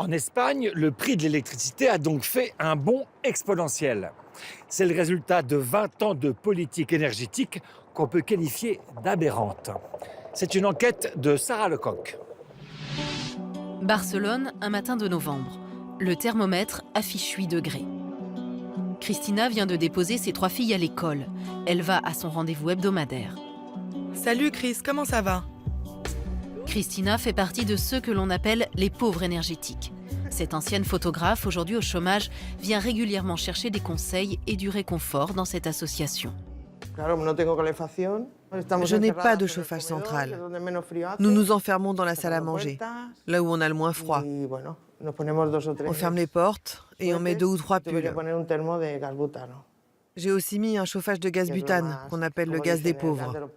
En Espagne, le prix de l'électricité a donc fait un bond exponentiel. C'est le résultat de 20 ans de politique énergétique qu'on peut qualifier d'aberrante. C'est une enquête de Sarah Lecoq. Barcelone, un matin de novembre. Le thermomètre affiche 8 degrés. Cristina vient de déposer ses 3 filles à l'école. Elle va à son rendez-vous hebdomadaire. Salut Chris, comment ça va? Cristina fait partie de ceux que l'on appelle les pauvres énergétiques. Cette ancienne photographe, aujourd'hui au chômage, vient régulièrement chercher des conseils et du réconfort dans cette association. Je n'ai pas de chauffage central. Nous nous enfermons dans la salle à manger, là où on a le moins froid. On ferme les portes et on met 2 ou 3 pulls. J'ai aussi mis un chauffage de gaz butane, qu'on appelle le gaz des pauvres.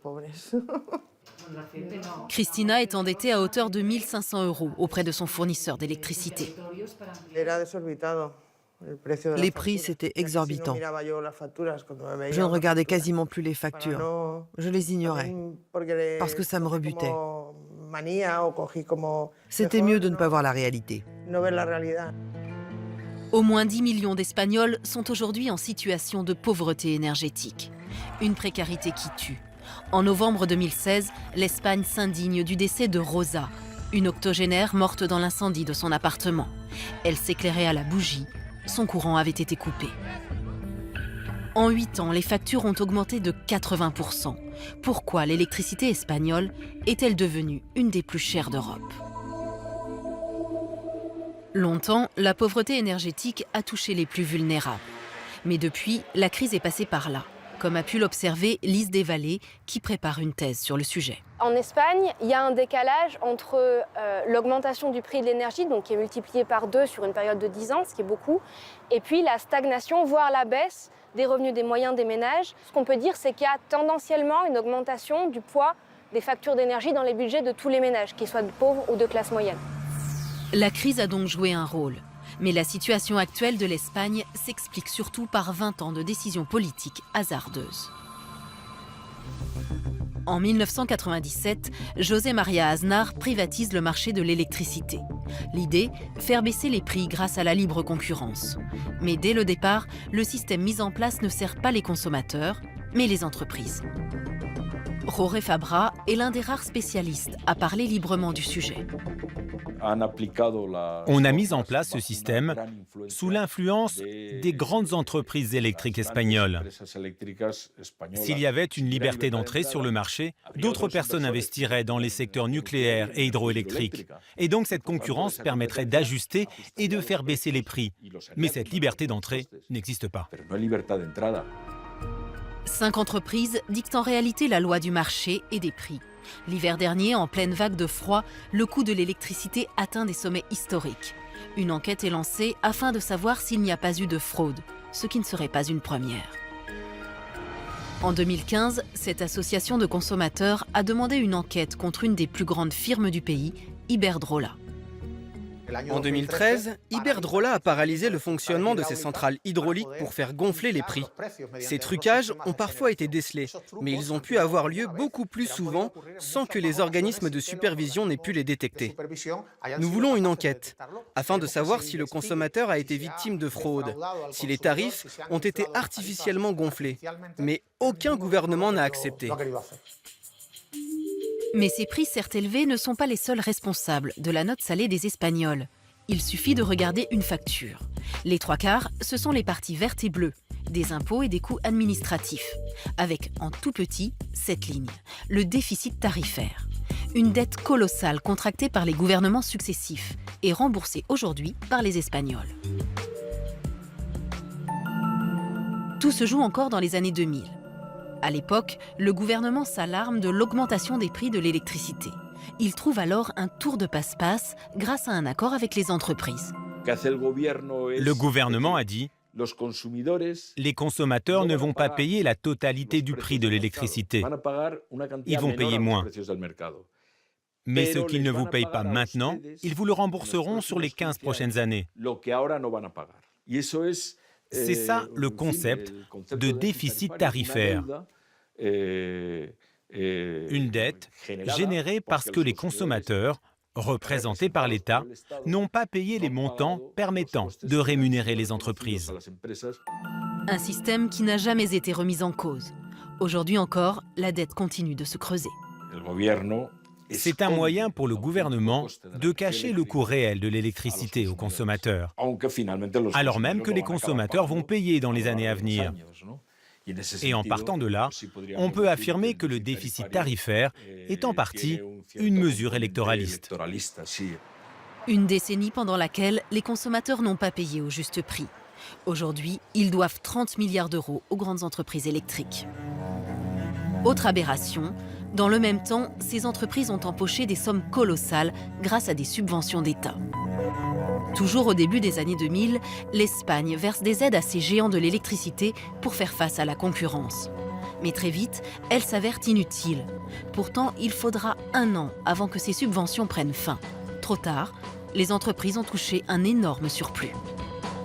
Cristina est endettée à hauteur de 1 500 € auprès de son fournisseur d'électricité. Les prix, c'était exorbitant. Je ne regardais quasiment plus les factures. Je les ignorais, parce que ça me rebutait. C'était mieux de ne pas voir la réalité. Au moins 10 millions d'Espagnols sont aujourd'hui en situation de pauvreté énergétique. Une précarité qui tue. En novembre 2016, l'Espagne s'indigne du décès de Rosa, une octogénaire morte dans l'incendie de son appartement. Elle s'éclairait à la bougie. Son courant avait été coupé. En 8 ans, les factures ont augmenté de 80%. Pourquoi l'électricité espagnole est-elle devenue une des plus chères d'Europe? Longtemps, la pauvreté énergétique a touché les plus vulnérables. Mais depuis, la crise est passée par là, comme a pu l'observer Lise Desvallées, qui prépare une thèse sur le sujet. En Espagne, il y a un décalage entre l'augmentation du prix de l'énergie, donc qui est multiplié par 2 sur une période de 10 ans, ce qui est beaucoup, et puis la stagnation, voire la baisse des revenus des moyens des ménages. Ce qu'on peut dire, c'est qu'il y a tendanciellement une augmentation du poids des factures d'énergie dans les budgets de tous les ménages, qu'ils soient de pauvres ou de classe moyenne. La crise a donc joué un rôle. Mais la situation actuelle de l'Espagne s'explique surtout par 20 ans de décisions politiques hasardeuses. En 1997, José María Aznar privatise le marché de l'électricité. L'idée, faire baisser les prix grâce à la libre concurrence. Mais dès le départ, le système mis en place ne sert pas les consommateurs, mais les entreprises. Jorge Fabra est l'un des rares spécialistes à parler librement du sujet. On a mis en place ce système sous l'influence des grandes entreprises électriques espagnoles. S'il y avait une liberté d'entrée sur le marché, d'autres personnes investiraient dans les secteurs nucléaires et hydroélectriques. Et donc cette concurrence permettrait d'ajuster et de faire baisser les prix. Mais cette liberté d'entrée n'existe pas. 5 entreprises dictent en réalité la loi du marché et des prix. L'hiver dernier, en pleine vague de froid, le coût de l'électricité atteint des sommets historiques. Une enquête est lancée afin de savoir s'il n'y a pas eu de fraude, ce qui ne serait pas une première. En 2015, cette association de consommateurs a demandé une enquête contre une des plus grandes firmes du pays, Iberdrola. En 2013, Iberdrola a paralysé le fonctionnement de ses centrales hydrauliques pour faire gonfler les prix. Ces trucages ont parfois été décelés, mais ils ont pu avoir lieu beaucoup plus souvent sans que les organismes de supervision n'aient pu les détecter. Nous voulons une enquête, afin de savoir si le consommateur a été victime de fraude, si les tarifs ont été artificiellement gonflés. Mais aucun gouvernement n'a accepté. Mais ces prix certes élevés ne sont pas les seuls responsables de la note salée des Espagnols. Il suffit de regarder une facture. Les 3/4, ce sont les parties vertes et bleues, des impôts et des coûts administratifs, avec en tout petit cette ligne, le déficit tarifaire. Une dette colossale contractée par les gouvernements successifs et remboursée aujourd'hui par les Espagnols. Tout se joue encore dans les années 2000. À l'époque, le gouvernement s'alarme de l'augmentation des prix de l'électricité. Il trouve alors un tour de passe-passe grâce à un accord avec les entreprises. Le gouvernement a dit « Les consommateurs ne vont pas payer la totalité du prix de l'électricité. Ils vont payer moins. Mais ce qu'ils ne vous payent pas maintenant, ils vous le rembourseront sur les 15 prochaines années. » C'est ça le concept de déficit tarifaire. Une dette générée parce que les consommateurs représentés par l'État, n'ont pas payé les montants permettant de rémunérer les entreprises. Un système qui n'a jamais été remis en cause. Aujourd'hui encore, la dette continue de se creuser. C'est un moyen pour le gouvernement de cacher le coût réel de l'électricité aux consommateurs, alors même que les consommateurs vont payer dans les années à venir. Et en partant de là, on peut affirmer que le déficit tarifaire est en partie une mesure électoraliste. Une décennie pendant laquelle les consommateurs n'ont pas payé au juste prix. Aujourd'hui, ils doivent 30 milliards d'euros aux grandes entreprises électriques. Autre aberration, dans le même temps, ces entreprises ont empoché des sommes colossales grâce à des subventions d'État. Toujours au début des années 2000, l'Espagne verse des aides à ces géants de l'électricité pour faire face à la concurrence. Mais très vite, elles s'avèrent inutiles. Pourtant, il faudra 1 an avant que ces subventions prennent fin. Trop tard, les entreprises ont touché un énorme surplus.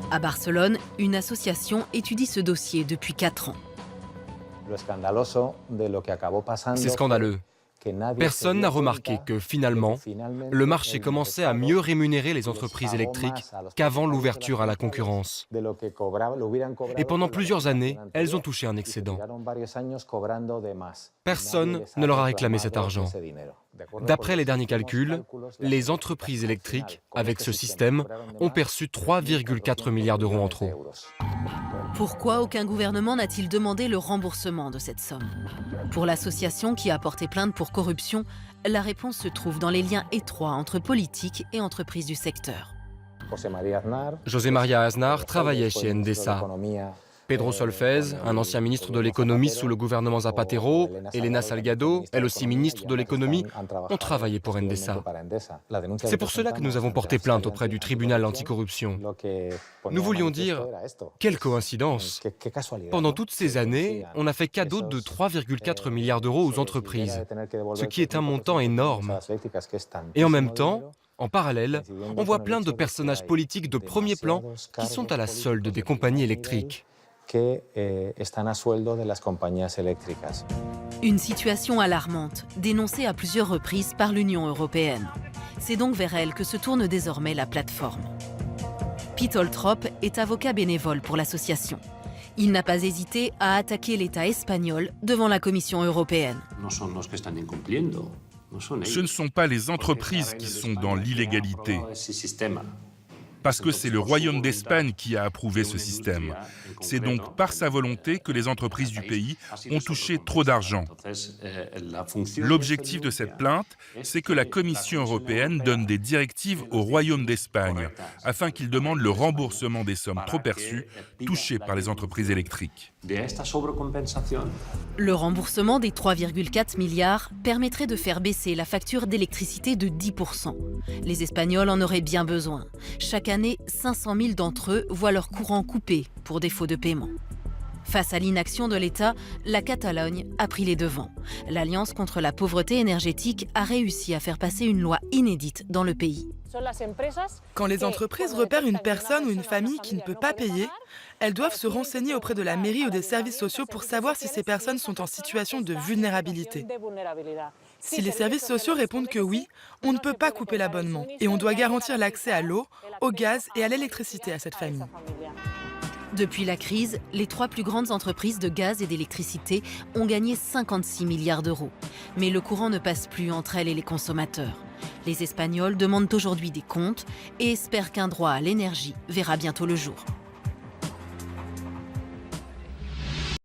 À Barcelone, une association étudie ce dossier depuis 4 ans. C'est scandaleux. Personne n'a remarqué que finalement, le marché commençait à mieux rémunérer les entreprises électriques qu'avant l'ouverture à la concurrence. Et pendant plusieurs années, elles ont touché un excédent. Personne ne leur a réclamé cet argent. D'après les derniers calculs, les entreprises électriques, avec ce système, ont perçu 3,4 milliards d'euros en trop. Pourquoi aucun gouvernement n'a-t-il demandé le remboursement de cette somme? Pour l'association qui a porté plainte pour corruption, la réponse se trouve dans les liens étroits entre politique et entreprises du secteur. José María Aznar travaillait chez Endesa. Pedro Solfez, un ancien ministre de l'économie sous le gouvernement Zapatero, Elena Salgado, elle aussi ministre de l'économie, ont travaillé pour Endesa. C'est pour cela que nous avons porté plainte auprès du tribunal anticorruption. Nous voulions dire, quelle coïncidence! Pendant toutes ces années, on a fait cadeau de 3,4 milliards d'euros aux entreprises, ce qui est un montant énorme. Et en même temps, en parallèle, on voit plein de personnages politiques de premier plan qui sont à la solde des compagnies électriques. Une situation alarmante, dénoncée à plusieurs reprises par l'Union européenne. C'est donc vers elle que se tourne désormais la plateforme. Pete Holtrop est avocat bénévole pour l'association. Il n'a pas hésité à attaquer l'État espagnol devant la Commission européenne. Ce ne sont pas les entreprises qui sont dans l'illégalité, parce que c'est le Royaume d'Espagne qui a approuvé ce système. C'est donc par sa volonté que les entreprises du pays ont touché trop d'argent. L'objectif de cette plainte, c'est que la Commission européenne donne des directives au Royaume d'Espagne afin qu'il demande le remboursement des sommes trop perçues touchées par les entreprises électriques. Le remboursement des 3,4 milliards permettrait de faire baisser la facture d'électricité de 10%. Les Espagnols en auraient bien besoin. Chaque année, 500 000 d'entre eux voient leur courant coupé pour défaut de paiement. Face à l'inaction de l'État, la Catalogne a pris les devants. L'Alliance contre la pauvreté énergétique a réussi à faire passer une loi inédite dans le pays. Quand les entreprises repèrent une personne ou une famille qui ne peut pas payer, elles doivent se renseigner auprès de la mairie ou des services sociaux pour savoir si ces personnes sont en situation de vulnérabilité. Si les services sociaux répondent que oui, on ne peut pas couper l'abonnement et on doit garantir l'accès à l'eau, au gaz et à l'électricité à cette famille. Depuis la crise, les 3 plus grandes entreprises de gaz et d'électricité ont gagné 56 milliards d'euros. Mais le courant ne passe plus entre elles et les consommateurs. Les Espagnols demandent aujourd'hui des comptes et espèrent qu'un droit à l'énergie verra bientôt le jour.